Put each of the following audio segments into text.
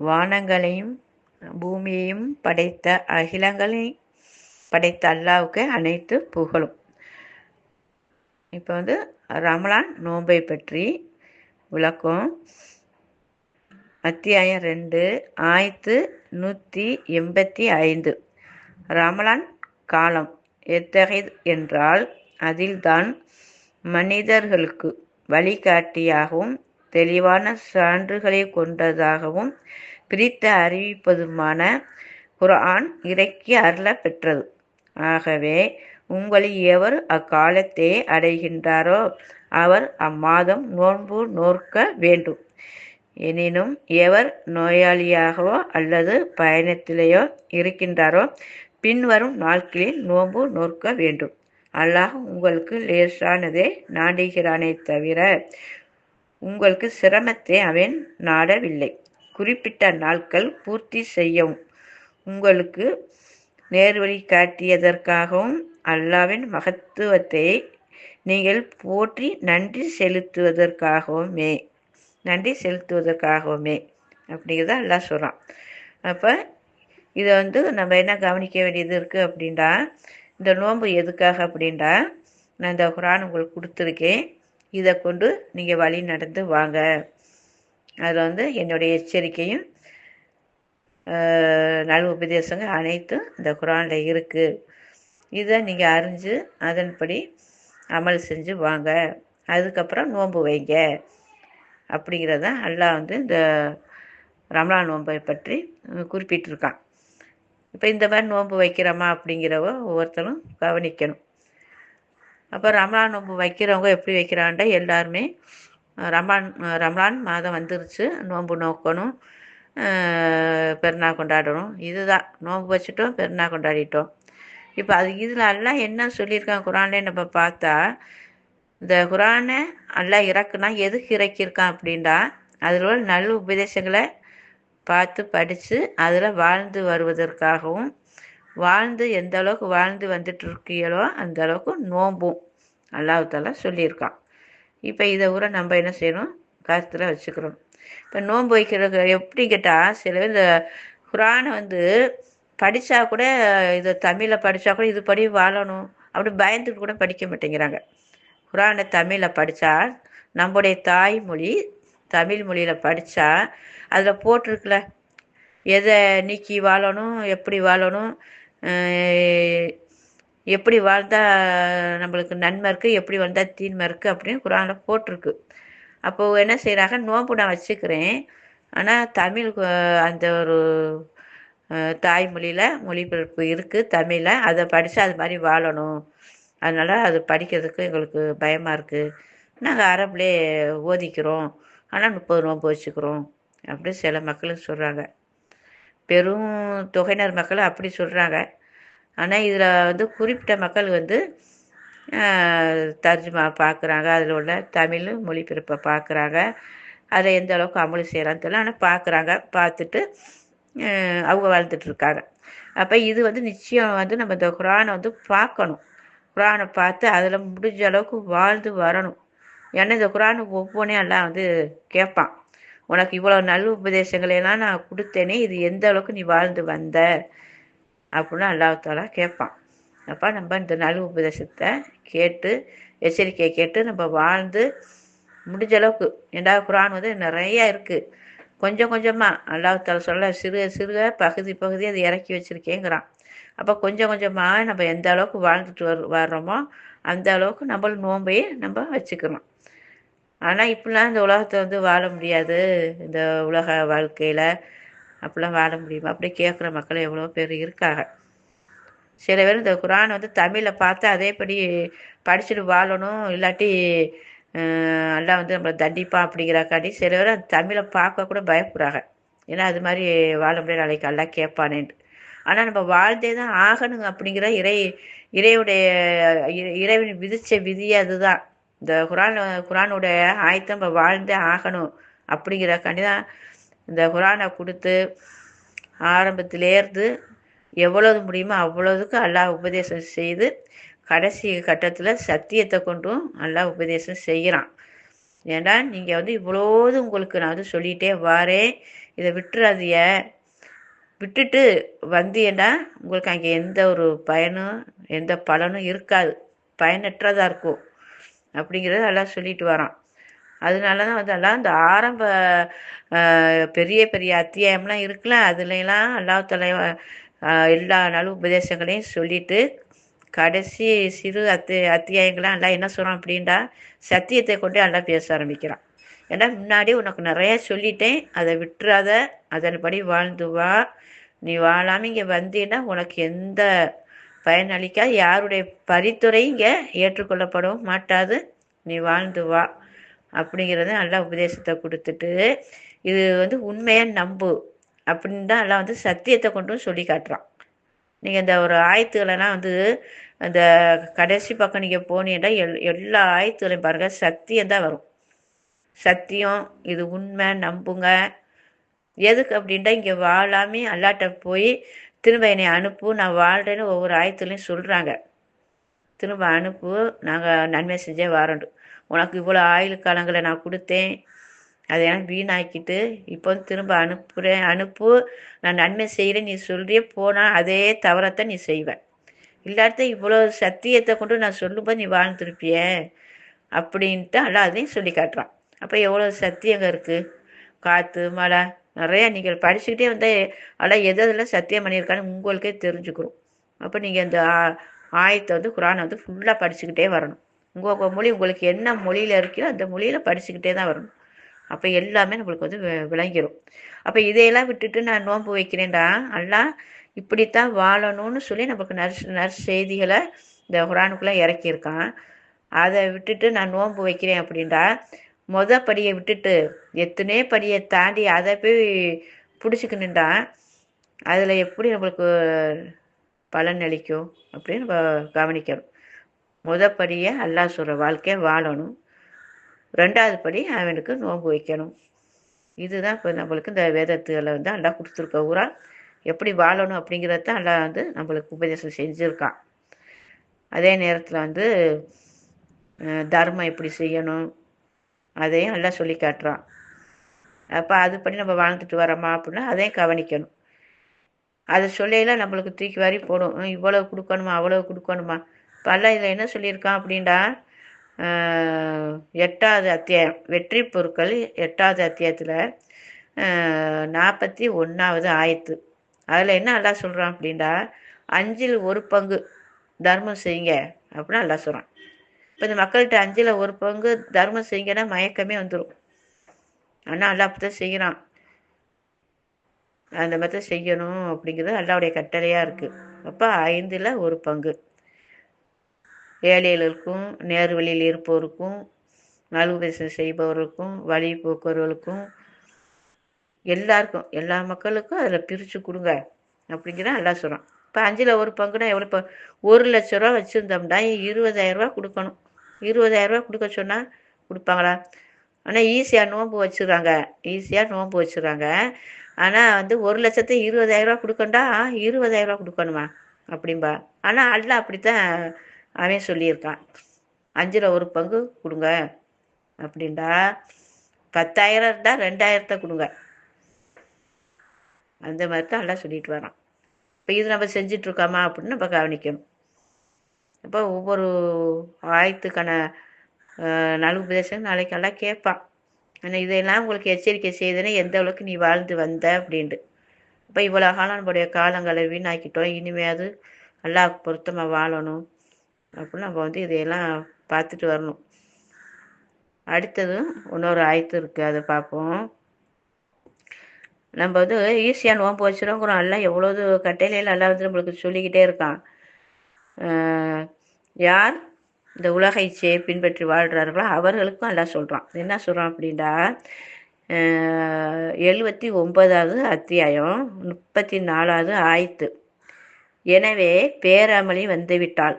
வானங்களையும் பூமியையும் படைத்த அகிலங்களையும் படைத்த அல்லாவுக்கு அனைத்து புகழும். இப்போ ரமலான் நோன்பை பற்றி விளக்கம். அத்தியாயம் 2, ஆயத்து 185. ரமலான் காலம் எத்தகையது என்றால், அதில்தான் மனிதர்களுக்கு வழிகாட்டியாகவும் தெளிவான சான்றுகளை கொண்டதாகவும் பிரித்து அறிவிப்பதுமான குர்ஆன் இறக்கி அருள பெற்றது. ஆகவே உங்களில் எவர் அக்காலத்தை அடைகின்றாரோ அவர் அம்மாதம் நோன்பு நோற்க வேண்டும். எனினும் எவர் நோயாளியாகவோ அல்லது பயணத்திலேயோ இருக்கின்றாரோ பின்வரும் நாட்களில் நோன்பு நோற்க வேண்டும். அல்லாஹ் உங்களுக்கு லேசானதை நாடுகிறானே தவிர உங்களுக்கு சிரமத்தை அவன் நாடவில்லை. குறிப்பிட்ட நாட்கள் பூர்த்தி செய்யவும் உங்களுக்கு நேர்வழி காட்டியதற்காகவும் அல்லாஹ்வின் மகத்துவத்தை நீங்கள் போற்றி நன்றி செலுத்துவதற்காகவுமே அப்படிங்கிறத அல்லாஹ் சொல்கிறான். அப்போ இதை நம்ம என்ன கவனிக்க வேண்டியது இருக்குது அப்படின்டா, இந்த நோன்பு எதுக்காக அப்படின்டா, நான் இந்த குர்ஆன் உங்களுக்கு கொடுத்துருக்கேன், இதை கொண்டு நீங்கள் வழி நடந்து வாங்க. அதில் என்னுடைய எச்சரிக்கையும் நல் உபதேசங்கள் அனைத்தும் இந்த குர்ஆனில் இருக்குது. இதை நீங்கள் அறிஞ்சு அதன்படி அமல் செஞ்சு வாங்க, அதுக்கப்புறம் நோன்பு வைங்க அப்படிங்கிறத அல்லாஹ் இந்த ரமலான் நோன்பை பற்றி குறிப்பிட்டிருக்கான். இப்போ இந்த மாதிரி நோன்பு வைக்கிறோமா அப்படிங்கிறவ ஒவ்வொருத்தரும் கவனிக்கணும். அப்போ ரமலான் நோன்பு வைக்கிறவங்க எப்படி வைக்கிறான்டா, எல்லாருமே ரமலான் மாதம் வந்துருச்சு, நோன்பு நோக்கணும், பெருநாள் கொண்டாடணும். இதுதான் நோன்பு வச்சுட்டோம், பெருநாள் கொண்டாடிட்டோம். இப்போ இதில் எல்லாம் என்ன சொல்லியிருக்கான் குர்ஆன்ல நம்ம பார்த்தா, இந்த குர்ஆனை அல்லாஹ் இறக்குனா எதுக்கு இறக்கியிருக்கான் அப்படின்டா, அதில் உள்ள நல்ல உபதேசங்களை பார்த்து படித்து அதில் வாழ்ந்து வருவதற்காகவும், எந்த அளவுக்கு வாழ்ந்து வந்துட்டு இருக்கீங்களோ அந்த அளவுக்கு நோம்பும் அல்லாஹ் தஆலா சொல்லியிருக்கான். இப்போ இதை கூட நம்ம என்ன செய்யணும், கருத்தில் வச்சுக்கிறோம். இப்போ நோன்பு வைக்கிறது எப்படி கேட்டால், சில பேர் இந்த குர்ஆனை படித்தா கூட, இதை தமிழில் படித்தா கூட இது படி வாழணும் அப்படி பயந்துட்டு கூட படிக்க மாட்டேங்கிறாங்க. குர்ஆனை தமிழில் படித்தா, நம்முடைய தாய்மொழி தமிழ் மொழியில் படித்தா அதில் போட்டிருக்குல எதை நீக்கி வாழணும், எப்படி வாழணும், எப்படி வாழ்ந்தால் நம்மளுக்கு நன்மை இருக்குது, எப்படி வாழ்ந்தால் தீன்மை இருக்குது அப்படின்னு குர்ஆனில் போட்டிருக்கு. அப்போது என்ன செய்கிறாங்க, நோன்பு நான் வச்சுக்கிறேன், ஆனால் தமிழ் அந்த ஒரு தாய்மொழியில் மொழிபெயர்ப்பு இருக்குது தமிழில், அதை படித்தா அது மாதிரி வாழணும், அதனால் அது படிக்கிறதுக்கு எங்களுக்கு பயமாக இருக்குது, நாங்கள் அரபுலே ஓதிக்கிறோம், ஆனால் 30 நோன்பு வச்சுக்கிறோம் அப்படி சில மக்களுக்கு சொல்கிறாங்க. பெரும் தொகையினர் மக்கள் அப்படி சொல்கிறாங்க. ஆனால் இதில் குறிப்பிட்ட மக்கள் தர்ஜுமா பார்க்குறாங்க, அதில் உள்ள தமிழ் மொழிபெயர்ப்பை பார்க்குறாங்க, அதை எந்த அளவுக்கு அமல் செய்கிறான்னு தெரியல, ஆனால் பார்க்குறாங்க, பார்த்துட்டு அவங்க வாழ்ந்துட்டுருக்காங்க. அப்போ இது நிச்சயம் நம்ம இந்த குர்ஆனை பார்க்கணும். குர்ஆனை பார்த்து அதில் முடிஞ்ச அளவுக்கு வாழ்ந்து வரணும். ஏன்னா இந்த குர்ஆன் ஒவ்வொன்றையும் எல்லாம் கேட்பான், உனக்கு இவ்வளோ நல்ல உபதேசங்களையெல்லாம் நான் கொடுத்தேனே, இது எந்த அளவுக்கு நீ வாழ்ந்து வந்த அப்படின்னு அல்லாஹ் தஆலா கேட்பான். அப்போ நம்ம இந்த நல்ல உபதேசத்தை கேட்டு, எச்சரிக்கையை கேட்டு நம்ம வாழ்ந்து முடிஞ்ச அளவுக்கு, ஏண்டா குர்ஆன் நிறையா இருக்குது, கொஞ்சம் கொஞ்சமாக அல்லாஹ் தஆலா சொல்ல சிறுக சிறுக பகுதி அதை இறக்கி வச்சுருக்கேங்கிறான். அப்போ கொஞ்சம் கொஞ்சமாக நம்ம எந்த அளவுக்கு வாழ்ந்துட்டு வர்றோமோ அந்த அளவுக்கு நம்ம நோன்பையே நம்ம வச்சுக்கணும். ஆனால் இப்படிலாம் இந்த உலகத்தை வாழ முடியாது, இந்த உலக வாழ்க்கையில் அப்படிலாம் வாழ முடியுமா அப்படி கேட்குற மக்கள் எவ்வளோ பேர் இருக்காங்க. சில பேர் இந்த குர்ஆனை தமிழில் பார்த்து அதேபடி படிச்சுட்டு வாழணும், இல்லாட்டி எல்லாம் நம்மளை தண்டிப்பான் அப்படிங்கிறக்காண்டி சில பேர் அந்த தமிழை பார்க்க கூட பயப்படுறாங்க. ஏன்னா அது மாதிரி வாழ முடியாது, நாளைக்கு எல்லாம் கேட்பானேன்ட்டு. ஆனால் நம்ம வாழ்ந்தே தான் ஆகணுங்க அப்படிங்கிற இறைவன் விதித்த விதியே அதுதான். இந்த குர்ஆனுடைய ஆயத்தை நம்ம வாழ்ந்தே ஆகணும் அப்படிங்கிறக்காண்டி தான் இந்த குர்ஆனை கொடுத்து ஆரம்பத்திலேருந்து எவ்வளவு முடியுமோ அவ்வளவுக்கு அல்லாஹ் உபதேசம் செய்து கடைசி கட்டத்தில் சத்தியத்தை கொண்டும் அல்லாஹ் உபதேசம் செய்கிறான். ஏன்னா நீங்கள் இவ்வளோது உங்களுக்கு நான் சொல்லிகிட்டே வாரேன், இதை விட்டுறாதிய. விட்டுட்டு வந்தீங்கன்னா உங்களுக்கு அங்கே எந்த ஒரு பயனும் எந்த பலனும் இருக்காது, பயனற்றதாக இருக்கும் அப்படிங்கிறத எல்லாம் சொல்லிட்டு வரான். அதனால தான் எல்லாம் இந்த ஆரம்ப பெரிய பெரிய அத்தியாயம்லாம் இருக்குல்ல, அதுலலாம் அல்லாஹ் எல்லா நல் உபதேசங்களையும் சொல்லிட்டு கடைசி சிறு அத்தியாயங்கள்லாம் எல்லாம் என்ன சொல்கிறான் அப்படின்டா, சத்தியத்தை கொண்டு எல்லாம் பேச ஆரம்பிக்கிறான். ஏன்னா முன்னாடி உனக்கு நிறைய சொல்லிட்டேன், அதை விட்டுறாத, அதன்படி வாழ்ந்து வா. நீ வாழாமல் இங்கே வந்தீன்னா உனக்கு எந்த பயனளிக்காது, யாருடைய பரிந்துரை இங்கே ஏற்றுக்கொள்ளப்படவும் மாட்டாது, நீ வாழ்ந்து வா அப்படிங்கிறத நல்லா உபதேசத்தை கொடுத்துட்டு, இது உண்மையை நம்பு அப்படின்னு தான் எல்லாம் சத்தியத்தை கொண்டும் சொல்லி காட்டுறான். நீங்கள் இந்த ஒரு ஆயத்துகளெல்லாம் அந்த கடைசி பக்கம் நீங்கள் போனீங்கன்னா எல்லா ஆயத்துகளையும் பாருங்கள், சத்தியம் தான் வரும். சத்தியம், இது உண்மை, நம்புங்க. எதுக்கு அப்படின்ட்டா இங்கே வாழாமே அல்லாட்ட போய் திரும்ப என்னை அனுப்பு, நான் வாழ்கிறேன்னு ஒவ்வொரு ஆயத்துலையும் சொல்கிறாங்க. திரும்ப அனுப்பு, நாங்கள் நன்மை செஞ்சே வரணும். உனக்கு இவ்வளோ ஆயுள் காலங்களை நான் கொடுத்தேன், அதையெல்லாம் வீணாக்கிட்டு இப்போ திரும்ப அனுப்புகிறேன், அனுப்பு, நான் நன்மை செய்கிறேன், நீ சொல்கிறிய போனால் அதே தவறத்தை நீ செய்வேன். இல்லாட்ட இவ்வளோ சத்தியத்தை கொண்டு நான் சொல்லும்போது நீ வாழ்ந்துருப்பிய அப்படின்ட்டு எல்லாம் அதையும் சொல்லி காட்டுறான். அப்போ எவ்வளோ சத்தியங்க இருக்குது. காற்று, மழை, நிறையா நீங்கள் படிச்சுக்கிட்டே வந்தால் எல்லாம் எதெல்லாம் சத்தியம் பண்ணியிருக்கான்னு உங்களுக்கே தெரிஞ்சுக்கிறோம். அப்போ நீங்கள் இந்த ஆயத்தை குரானை ஃபுல்லாக படிச்சுக்கிட்டே வரணும். உங்கள் மொழி உங்களுக்கு என்ன மொழியில் இருக்கோ அந்த மொழியில் படிச்சுக்கிட்டே தான் வரணும். அப்போ எல்லாமே நம்மளுக்கு விளங்கிடும். அப்போ இதையெல்லாம் விட்டுட்டு நான் நோன்பு வைக்கிறேன்டா, எல்லாம் இப்படித்தான் வாழணும்னு சொல்லி நமக்கு நற்செய்திகளை இந்த குரானுக்குள்ளே இறக்கியிருக்கான். அதை விட்டுட்டு நான் நோன்பு வைக்கிறேன் அப்படின்டா, படியை விட்டுட்டு எத்தனை படியை தாண்டி அதை போய் பிடிச்சிக்கணுண்டா, அதில் எப்படி நம்மளுக்கு பலன் அளிக்கும் அப்படின்னு நம்ம கவனிக்கணும். படியை அல்லாஹ் சொல்கிற வாழ்க்கையை வாழணும். 2வது படி அவனுக்கு நோன்பு வைக்கணும். இதுதான் இப்போ நம்மளுக்கு இந்த வேதத்துகளை எல்லாம் கொடுத்துருக்க ஊரா எப்படி வாழணும் அப்படிங்கிறத எல்லாம் நம்மளுக்கு உபதேசம் செஞ்சுருக்கான். அதே நேரத்தில் தர்மம் எப்படி செய்யணும் அதையும் எல்லாம் சொல்லி காட்டுறான். அப்போ அதுபடி நம்ம வாழ்ந்துட்டு வரோமா அப்படின்னா அதையும் கவனிக்கணும். அதை சொல்லையில் நம்மளுக்கு தூக்கி வாரி போடும், இவ்வளவு கொடுக்கணுமா அவ்வளவு கொடுக்கணுமா. இப்போ எல்லாம் இதில் என்ன சொல்லியிருக்கான் அப்படின்டா, 8வது அத்தியாயம் வெற்றி பொருட்கள் 8வது அத்தியாயத்தில் 41வது ஆயத்து. அதில் என்ன எல்லாம் சொல்கிறான் அப்படின்டா, 5ல் 1 பங்கு தர்மம் செய்யுங்க அப்படின்னு எல்லாம் சொல்கிறான். இப்போ இந்த மக்கள்கிட்ட 5ல் 1 பங்கு தர்மம் செய்யுங்கன்னா மயக்கமே வந்துடும். ஆனால் அல்லா அப்படி தான் செய்கிறான். அந்த மாதிரி தான் செய்யணும் அப்படிங்கிறது அல்லாவுடைய கட்டளையாக இருக்குது. அப்போ 5ல் 1 பங்கு ஏழைகளுக்கும், நேர் வழியில் இருப்பவருக்கும், நல்உபதேசம் செய்பவர்களுக்கும், வழி போக்குவர்களுக்கும், எல்லாருக்கும், எல்லா மக்களுக்கும் அதில் பிரித்து கொடுங்க அப்படிங்கிற எல்லாம் சொல்கிறான். இப்போ 5ல் 1 பங்குனா எவ்வளோ? இப்போ 1 லட்ச ரூபா வச்சுருந்தோம்னா 20,000 ரூபா கொடுக்கணும். 20,000 ரூபா கொடுக்க சொன்னால் கொடுப்பாங்களா? ஆனால் ஈஸியாக நோன்பு வச்சுறாங்க. ஆனால் 1,20,000 ரூபா கொடுக்கண்டா 20,000 ரூபா கொடுக்கணுமா அப்படின்பா. ஆனால் அல்ல அப்படித்தான் அவன் சொல்லியிருக்கான், 5ல் 1 பங்கு கொடுங்க அப்படின்டா. 10,000 இருந்தால் 2,000 கொடுங்க, அந்த மாதிரி தான் எல்லாம் சொல்லிட்டு வரான். இப்போ இது நம்ம செஞ்சிட்ருக்கோமா அப்படின்னு நம்ம கவனிக்கணும். இப்போ ஒவ்வொரு ஆயத்துக்கான நல் உபதேசம் நாளைக்கெல்லாம் கேட்பான். ஆனால் இதையெல்லாம் உங்களுக்கு எச்சரிக்கை செய்தேனே எந்த அளவுக்கு நீ வாழ்ந்து வந்த அப்படின்ட்டு. இப்போ இவ்வளோ காலம் நம்முடைய காலங்களை வீணாக்கிட்டோம், இனிமையாவது அல்லாஹ் பொருத்தமாக வாழணும் அப்படின்னு நம்ம இதையெல்லாம் பார்த்துட்டு வரணும். அடுத்ததும் இன்னொரு ஆயத்து இருக்குது, அதை பார்ப்போம். நம்ம ஈஸியாக நோன்பு வச்சுருக்கிறோம். எல்லாம் எவ்வளோது கட்டையில எல்லாம் நம்மளுக்கு சொல்லிக்கிட்டே இருக்கான். யார் இந்த உலகைச்சே பின்பற்றி வாழ்கிறார்களோ அவர்களுக்கும் எல்லாம் சொல்கிறான். என்ன சொல்கிறான் அப்படின்டா, 79வது அத்தியாயம் 34வது ஆயத்து. எனவே பேரமளி வந்துவிட்டாள்,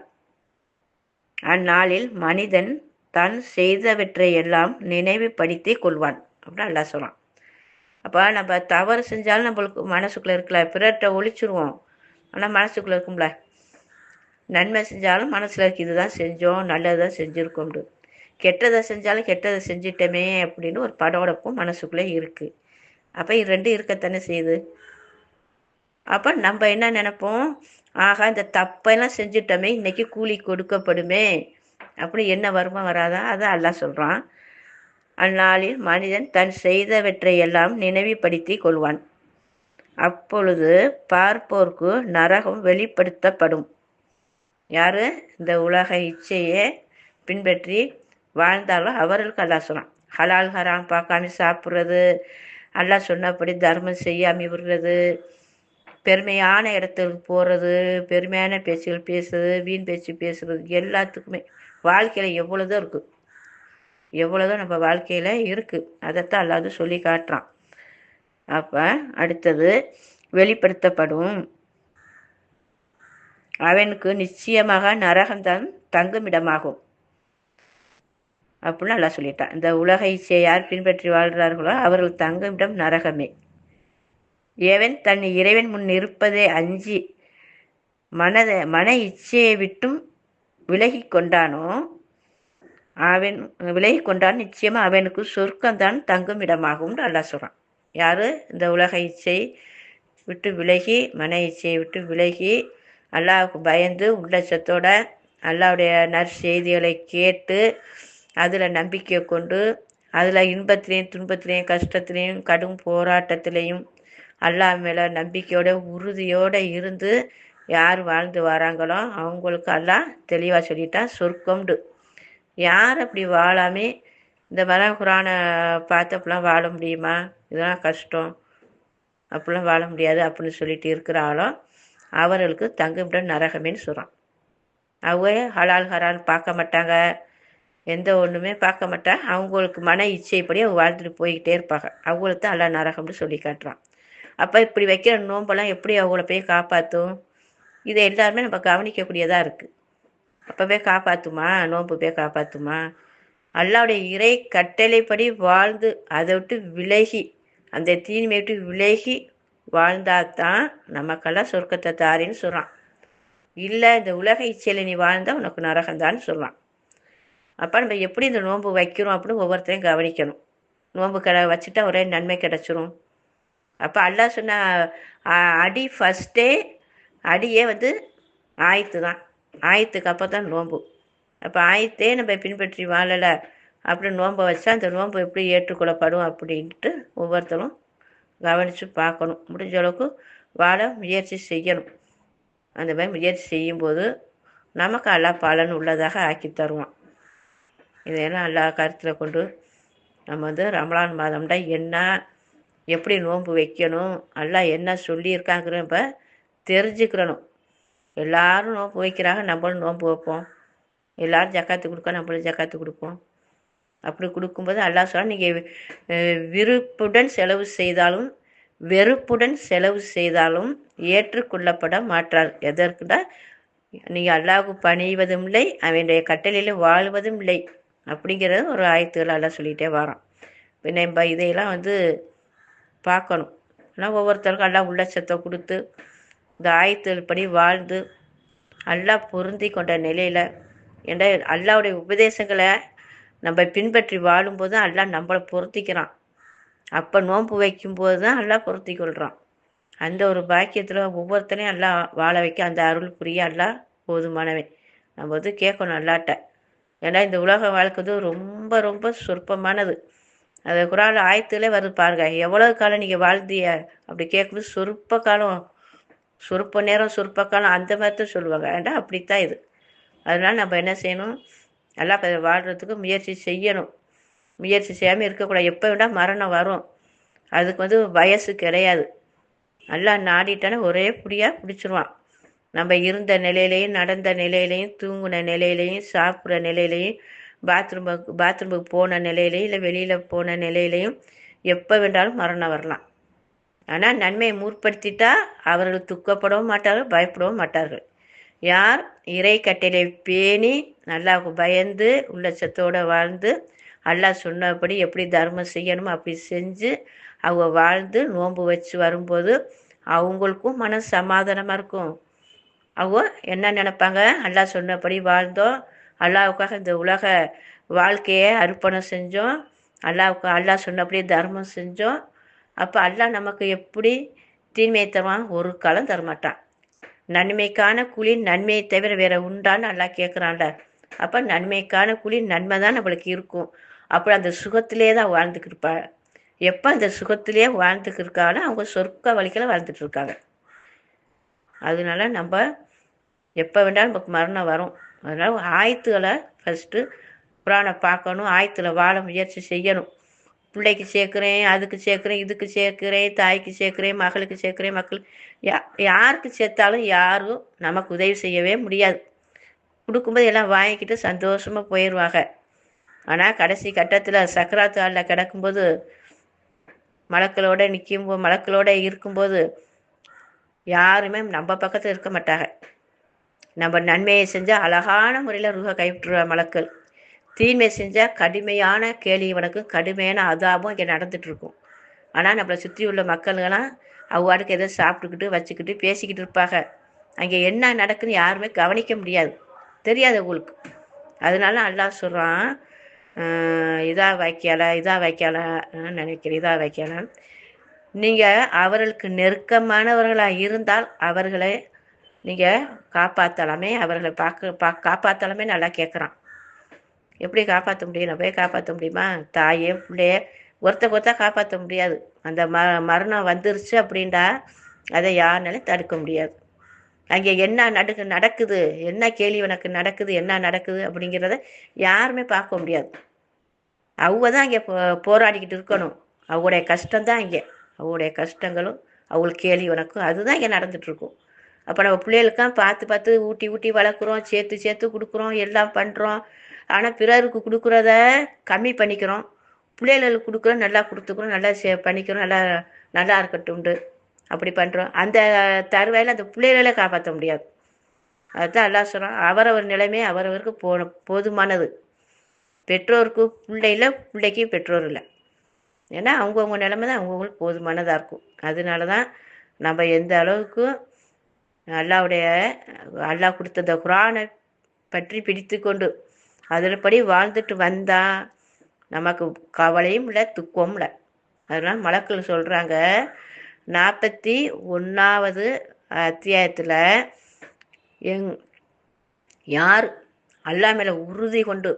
அந்நாளில் மனிதன் தான் செய்தவற்றை எல்லாம் நினைவுபடுத்தி கொள்வான் அப்படின்னு எல்லாம் சொல்கிறான். அப்போ நம்ம தவறு செஞ்சாலும் நம்மளுக்கு மனசுக்குள்ளே இருக்கல, பிறர்கிட்ட ஒழிச்சிருவோம், ஆனால் மனசுக்குள்ளே இருக்கும்ல. நன்மை செஞ்சாலும் மனசில் இருக்கு, இதுதான் செஞ்சோம், நல்லதான் செஞ்சுருக்கோம்னு. கெட்டதை செஞ்சாலும் கெட்டதை செஞ்சிட்டோமே அப்படின்னு ஒரு படோடப்பும் மனசுக்குள்ளே இருக்குது. அப்போ இது ரெண்டும் இருக்கத்தானே செய்யுது. அப்போ நம்ம என்ன நினைப்போம், ஆகா இந்த தப்பெல்லாம் செஞ்சுட்டோமே, இன்னைக்கு கூலி கொடுக்கப்படுமே அப்படி என்ன வருமா வராதா? அதான் அல்லாஹ் சொல்கிறான், அந்நாளில் மனிதன் தன் செய்தவற்றை எல்லாம் நினைவுபடுத்தி கொள்வான். அப்பொழுது பார்ப்போர்க்கு நரகம் வெளிப்படுத்தப்படும். யாரு இந்த உலக இச்சையை பின்பற்றி வாழ்ந்தாலும் அவர்களுக்கு அல்லாஹ் சொல்கிறான், ஹலால் ஹராம் பார்க்காம சாப்பிட்றது, அல்லாஹ் சொன்னபடி தர்மம் செய்யாமல் விடுறது, பெருமையான இடத்துக்கு போகிறது, பெருமையான பேச்சுகள் பேசுறது, வீண் பேச்சு பேசுறது, எல்லாத்துக்குமே வாழ்க்கையில் எவ்வளோதான் இருக்குது, எவ்வளோதான் நம்ம வாழ்க்கையில் இருக்குது. அதைத்தான் அல்லாது சொல்லி காட்டுறான். அப்போ அடுத்தது வெளிப்படுத்தப்படும், அவனுக்கு நிச்சயமாக நரகம்தான் தங்குமிடமாகும் அப்படின்னு நல்லா சொல்லிட்டான். இந்த உலக இச்சையை யார் பின்பற்றி வாழ்கிறார்களோ அவர்கள் தங்குமிடம் நரகமே. எவன் தன் இறைவன் முன் இருப்பதை அஞ்சி மன இச்சையை விட்டும் விலகி கொண்டானோ நிச்சயமா அவனுக்கு சொர்க்கம்தான் தங்கும் இடமாகும் அல்லாஹ் சொல்றான். யாரு இந்த உலக இச்சை விட்டு விலகி, மன இச்சையை விட்டு விலகி, அல்லாஹ்வுக்கு பயந்து உள்ளச்சத்தோட அல்லாஹ்வுடைய நற்செய்திகளை கேட்டு அதில் நம்பிக்கை கொண்டு, அதில் இன்பத்திலையும் துன்பத்திலையும் கஷ்டத்திலையும் கடும் போராட்டத்திலையும் அல்லாஹ் மேலே நம்பிக்கையோட உறுதியோடு இருந்து யார் வாழ்ந்து வராங்களோ அவங்களுக்கு அல்லாஹ் தெளிவாக சொல்லிட்டான் சொர்க்கம்ண்டு. யார் அப்படி வாழாமே இந்த குரானை பார்த்து அப்படிலாம் வாழ முடியுமா, இதெல்லாம் கஷ்டம், அப்படிலாம் வாழ முடியாது அப்படின்னு சொல்லிட்டு இருக்கிறாங்களோ அவர்களுக்கு தங்குமிடம் நரகமேன்னு சொல்கிறான். அவங்க ஹலால் ஹரால் பார்க்க மாட்டாங்க, எந்த ஒன்றுமே பார்க்க மாட்டாங்க, அவங்களுக்கு மன இச்சைப்படி அவங்க வாழ்ந்துட்டு போய்கிட்டே இருப்பாங்க, அவங்களுக்கு தான் அல்லாஹ் நரகம்னு சொல்லி காட்டுறான். அப்போ இப்படி வைக்கிற நோம்பெல்லாம் எப்படி அவங்கள போய் காப்பாற்றும்? இதை எல்லாருமே நம்ம கவனிக்கக்கூடியதாக இருக்குது. அப்போவே காப்பாற்றுமா? நோன்பு போய் காப்பாற்றுமா? அல்லாவுடைய இறை கட்டளைப்படி வாழ்ந்து அதை விட்டு விலகி, அந்த தீன்மையை விட்டு விலகி வாழ்ந்தாதான் நமக்கெல்லாம் சொர்க்கத்தை தாரின்னு சொல்கிறான். இல்லை இந்த உலக இச்சையில் நீ வாழ்ந்தால் உனக்கு நரகந்தான்னு சொல்லலாம். அப்போ நம்ம எப்படி இந்த நோன்பு வைக்கிறோம் அப்படின்னு ஒவ்வொருத்தரையும் கவனிக்கணும். நோன்பு வச்சுட்டா ஒரே நன்மை கிடச்சிரும். அப்போ அல்லாஹ் சொன்ன அடி ஃபஸ்ட்டே அடியே ஆயத்து தான், ஆயத்துக்கு அப்போ தான் நோன்பு. அப்போ ஆயத்தே நம்ம பின்பற்றி வாழலை அப்படின்னு நோன்பை வச்சா அந்த நோன்பு எப்படி ஏற்றுக்கொள்ளப்படும் அப்படின்ட்டு ஒவ்வொருத்தரும் கவனித்து பார்க்கணும். முடிஞ்ச அளவுக்கு வாழ முயற்சி செய்யணும். அந்த மாதிரி முயற்சி செய்யும்போது நமக்கு அல்லாஹ் பலன் உள்ளதாக ஆக்கி தருவான். இதையெல்லாம் அல்லாஹ் கருத்தில் கொண்டு நம்ம ரமலான் மாதம்டா என்ன, எப்படி நோன்பு வைக்கணும், அல்லாஹ் என்ன சொல்லியிருக்காங்கிறப்ப தெரிஞ்சுக்கிறணும். எல்லாரும் நோன்பு வைக்கிறாங்க, நம்மளும் நோன்பு வைப்போம். எல்லோரும் ஜக்காத்து கொடுக்க நம்மளும் ஜக்காத்து கொடுப்போம். அப்படி கொடுக்கும்போது அல்லாஹ் சொல்ல, நீங்கள் விருப்புடன் செலவு செய்தாலும் வெறுப்புடன் செலவு செய்தாலும் ஏற்றுக்கொள்ளப்பட மாட்டார். எதற்குடா, நீங்கள் அல்லாஹ்வுக்கு பணிவதும் இல்லை, அவனுடைய கட்டளையில் வாழ்வதும் இல்லை அப்படிங்கிறது ஒரு ஆயத்துகள் அல்லாஹ் சொல்லிகிட்டே வரான். நம்ம இதையெல்லாம் பார்க்கணும். ஆனால் ஒவ்வொருத்தருக்கும் அல்லாஹ் உள்ளச்சத்தை கொடுத்து இந்த ஆயத்துகள் படி வாழ்ந்து அல்லாஹ் பொருந்தி கொண்ட நிலையில், என்ற அல்லாஹ்வுடைய உபதேசங்களை நம்ம பின்பற்றி வாழும்போது தான் அல்லாஹ் நம்மளை பொருத்திக்கிறான். அப்போ நோன்பு வைக்கும்போது தான் அல்லாஹ் பொருத்தி கொள்கிறான். அந்த ஒரு பாக்கியத்தில் ஒவ்வொருத்தரையும் அல்லாஹ் வாழ வைக்க அந்த அருள் புரிய அல்லாஹ் போதுமானவன். நம்ம கேட்கணும் அல்லாட்ட. ஏன்னா இந்த உலக வாழ்க்கை ரொம்ப ரொம்ப சொற்பமானது. அது குரான் ஆயத்துல வருது பாருங்க, எவ்வளவு காலம் நீங்கள் வாழ்ந்திய அப்படி கேட்கும்போது சொற்ப காலம், சொற்ப நேரம், சொற்ப காலம் அந்த மாதிரி தான் சொல்லுவாங்க. ஏன்டா அப்படித்தான் இது. அதனால நம்ம என்ன செய்யணும், நல்லா வாழ்கிறதுக்கு முயற்சி செய்யணும். முயற்சி செய்யாமல் இருக்கக்கூடாது. எப்போ வேண்டால் மரணம் வரும், அதுக்கு வயசு கிடையாது. நல்லா நாடிட்டானே ஒரே பிடியாக பிடிச்சிருவான். நம்ம இருந்த நிலையிலையும் நடந்த நிலையிலையும் தூங்குன நிலையிலையும் சாப்பிட்ற நிலையிலையும் பாத்ரூமுக்கு போன நிலையிலையும் இல்லை வெளியில் போன நிலையிலையும் எப்போ வேண்டாலும் மரணம் வரலாம். ஆனால் நன்மையை முற்படுத்திட்டா அவர்கள் துக்கப்படவும் மாட்டார்கள், பயப்படவும் மாட்டார்கள். யார் இறை கட்டளை பேணி அல்லாஹ்வுக்கு பயந்து உள்ளச்சத்தோடு வாழ்ந்து அல்லாஹ் சொன்னபடி எப்படி தர்மம் செய்யணுமோ அப்படி செஞ்சு அவங்க வாழ்ந்து நோன்பு வச்சு வரும்போது அவங்களுக்கும் மன சமாதானமாக இருக்கும். அவங்க என்ன நினைப்பாங்க, அல்லாஹ் சொன்னபடி வாழ்ந்தோம், அல்லாஹ்வுக்காக இந்த உலக வாழ்க்கையை அர்ப்பணம் செஞ்சோம், அல்லாஹ் சொன்னபடியே தர்மம் செஞ்சோம், அப்போ அல்லாஹ் நமக்கு எப்படி தீமையை தருவான்? ஒரு காலம் தரமாட்டான். நன்மைக்கான கூலி நன்மையை தவிர வேற உண்டான்னு அல்லாஹ் கேட்குறான்ல. அப்போ நன்மைக்கான கூலி நன்மை தான் நம்மளுக்கு இருக்கும். அப்போ அந்த சுகத்திலே தான் வாழ்ந்துக்கிட்டு இருப்பா. எப்போ அந்த சுகத்திலே வாழ்ந்துக்கிட்டு இருக்காங்கன்னா அவங்க சொர்க்க வழிகளை வாழ்ந்துட்டு இருக்காங்க. அதனால நம்ம எப்போ வேண்டாலும் நமக்கு மரணம் வரும். அதனால் ஆயத்துகளை ஃபஸ்ட்டு குரானை பார்க்கணும், ஆயத்தில் வாழ முயற்சி செய்யணும். பிள்ளைக்கு சேர்க்குறேன், அதுக்கு சேர்க்குறேன், இதுக்கு சேர்க்குறேன், தாய்க்கு சேர்க்குறேன், மகளுக்கு சேர்க்குறேன், யாருக்கு சேர்த்தாலும் யாரும் நமக்கு உதவி செய்யவே முடியாது. கொடுக்கும்போது எல்லாம் வாங்கிக்கிட்டு சந்தோஷமாக போயிடுவாங்க. ஆனால் கடைசி கட்டத்தில் சக்கராத்து ஆளில் கிடக்கும்போது மலக்களோட இருக்கும்போது யாருமே நம்ம பக்கத்தில் இருக்க மாட்டாங்க. நம்ம நன்மையை செஞ்சால் அழகான முறையில் ரூஹை கைவிட்டுருவ மலக்கள். தீமை செஞ்சால் கடுமையான கேலிவனுக்கும் கடுமையான அதாபம் இங்கே நடந்துகிட்ருக்கும். ஆனால் நம்மளை சுற்றி உள்ள மக்கள்களாம் அவ்வாடுக்கு எதோ சாப்பிட்டுக்கிட்டு வச்சுக்கிட்டு பேசிக்கிட்டு இருப்பாங்க. அங்கே என்ன நடக்குன்னு யாருமே கவனிக்க முடியாது, தெரியாது உங்களுக்கு. அதனால அல்லாஹ் சொல்கிறான், இதா வைக்கல நினைக்கிறேன். நீங்கள் அவர்களுக்கு நெருக்கமானவர்களாக இருந்தால் அவர்களை நீங்கள் காப்பாற்றலாமே, அவர்களை காப்பாற்றலாமே நல்லா கேட்குறான். எப்படி காப்பாற்ற முடியும்? நம்ம காப்பாற்ற முடியுமா? தாயே பிள்ளைய ஒருத்தா காப்பாற்ற முடியாது. அந்த மரணம் வந்துருச்சு அப்படின்டா அதை யாருனாலும் தடுக்க முடியாது. அங்கே என்ன நடக்குது, என்ன கேள்வி உனக்கு நடக்குது, என்ன நடக்குது அப்படிங்கிறத யாருமே பார்க்க முடியாது. அவங்க தான் அங்கே போராடிக்கிட்டு இருக்கணும். அவங்களுடைய கஷ்டம்தான் இங்கே, அவங்களுடைய கஷ்டங்களும் அவங்களுக்கு கேள்வி உனக்கும் அதுதான் இங்கே நடந்துகிட்ருக்கும். அப்போ நம்ம பிள்ளைகளுக்கெல்லாம் பார்த்து ஊட்டி வளர்க்குறோம், சேர்த்து கொடுக்குறோம், எல்லாம் பண்ணுறோம். ஆனால் பிறருக்கு கொடுக்குறத கம்மி பண்ணிக்கிறோம். பிள்ளைகளுக்கு கொடுக்குறோம், நல்லா கொடுத்துக்கிறோம், நல்லா பண்ணிக்கிறோம், நல்லா இருக்கட்டும்ண்டு அப்படி பண்ணுறோம். அந்த தருவாயில் அந்த பிள்ளைகளே காப்பாற்ற முடியாது. அதுதான் எல்லாம் சொல்கிறோம், அவரவர் நிலைமை அவரவருக்கு போதுமானது. பெற்றோருக்கு பிள்ளைக்கு பெற்றோர் இல்லை. ஏன்னா அவங்கவுங்க நிலைமை தான் அவங்கவுங்களுக்கு போதுமானதாக இருக்கும். அதனால தான் நம்ம எந்த அளவுக்கு அல்லாஹ் கொடுத்த இந்த குரானை பற்றி பிடித்து கொண்டு அதன்படி வாழ்ந்துட்டு வந்தால் நமக்கு கவலையும் இல்லை, துக்கமும் இல்லை. அதனால் மலக்கள் சொல்கிறாங்க, 41வது அத்தியாயத்தில் யார் அல்லாஹ் மேலே உறுதி கொண்டு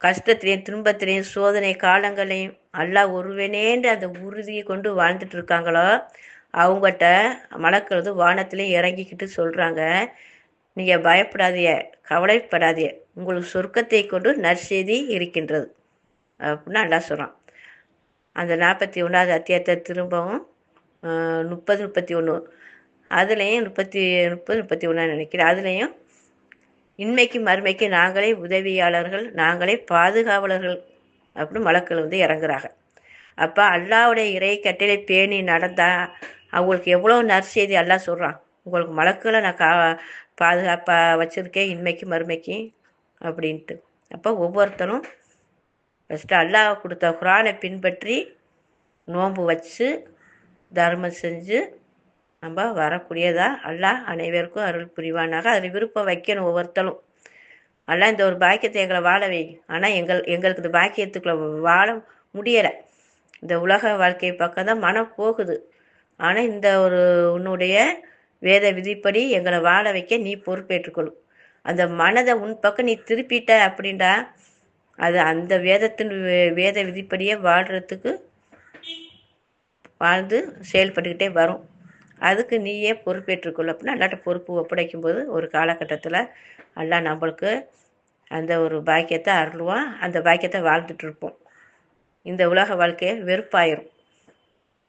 கஷ்டத்திலையும் துன்பத்திலையும் சோதனை காலங்களையும் அல்லாஹ் ஒருவனேன்று அந்த உறுதியை கொண்டு வாழ்ந்துட்டு இருக்காங்களோ அவங்ககிட்ட மலக்கிறது வானத்திலையும் இறங்கிக்கிட்டு சொல்கிறாங்க, நீங்கள் பயப்படாதீங்க, கவலைப்படாதீங்க, உங்களுக்கு சொர்க்கத்தை கொண்டு நற்செய்தி இருக்கின்றது அப்படின்னு அல்லாஹ் சொல்கிறான். அந்த 41வது அத்தியாயத்தை திரும்பவும் 30-31 அதுலேயும் 30-31 நினைக்கிறேன். அதுலேயும் இன்மைக்கு மறுமைக்கு நாங்களே உதவியாளர்கள், நாங்களே பாதுகாவலர்கள் அப்படின்னு மலக்கள் இறங்குறாங்க. அப்போ அல்லாஹ்வுடைய இறை கட்டளை பேணி நடந்தால் அவங்களுக்கு எவ்வளோ நற்செய்தி அல்லாஹ் சொல்கிறான். உங்களுக்கு மலக்களை நான் பாதுகாப்பாக வச்சுருக்கேன் இன்மைக்கு மறுமைக்கு அப்படின்ட்டு. அப்போ ஒவ்வொருத்தரும் ஃபஸ்ட்டு அல்லாஹ் கொடுத்த குரானை பின்பற்றி நோன்பு வச்சு தர்மம் செஞ்சு நம்ம வரக்கூடியதா அல்லாஹ் அனைவருக்கும் அருள் புரிவானாக. அதில் விருப்பம் வைக்கணும் ஒவ்வொருத்தரும். அல்லாஹ் இந்த ஒரு பாக்கியத்தை எங்களை வாழ வை. ஆனால் எங்களுக்கு இந்த பாக்கியத்துக்குள்ள வாழ முடியலை. இந்த உலக வாழ்க்கை பக்கம் தான் மனம் போகுது. ஆனால் இந்த ஒரு உன்னுடைய வேத விதிப்படி எங்களை வாழ வைக்க நீ பொறுப்பேற்றுக்கொள்ளும். அந்த மனதை உன் பக்கம் நீ திருப்பிட்ட அப்படின்டா அது அந்த வேத விதிப்படியே வாழ்ந்து செயல்பட்டுக்கிட்டே வரும். அதுக்கு நீயே பொறுப்பேற்றுக்கொள்ள அப்படின்னா அல்லாட்ட பொறுப்பு ஒப்படைக்கும் போது ஒரு காலகட்டத்தில் அல்லாஹ் நம்மளுக்கு அந்த ஒரு பாக்கியத்தை அருள்வான். அந்த பாக்கியத்தை வாழ்ந்துட்டு இருப்போம். இந்த உலக வாழ்க்கையை வெறுப்பாயிரும்,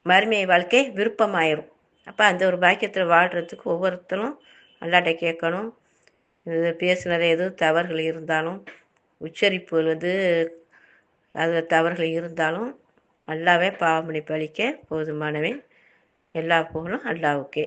மறுமை வாழ்க்கை விருப்பமாயிரும். அப்போ அந்த ஒரு பாக்கியத்தில் வாழ்கிறதுக்கு ஒவ்வொருத்தரும் அல்லாட்ட கேட்கணும். இது பேசுனது எதுவும் தவறுகள் இருந்தாலும் உச்சரிப்பு அதில் தவறுகள் இருந்தாலும் அல்லாவே பாவமன்னிப்பு அளிக்க போதுமானவன். எல்லா புகழும் அல்லாவுக்கே.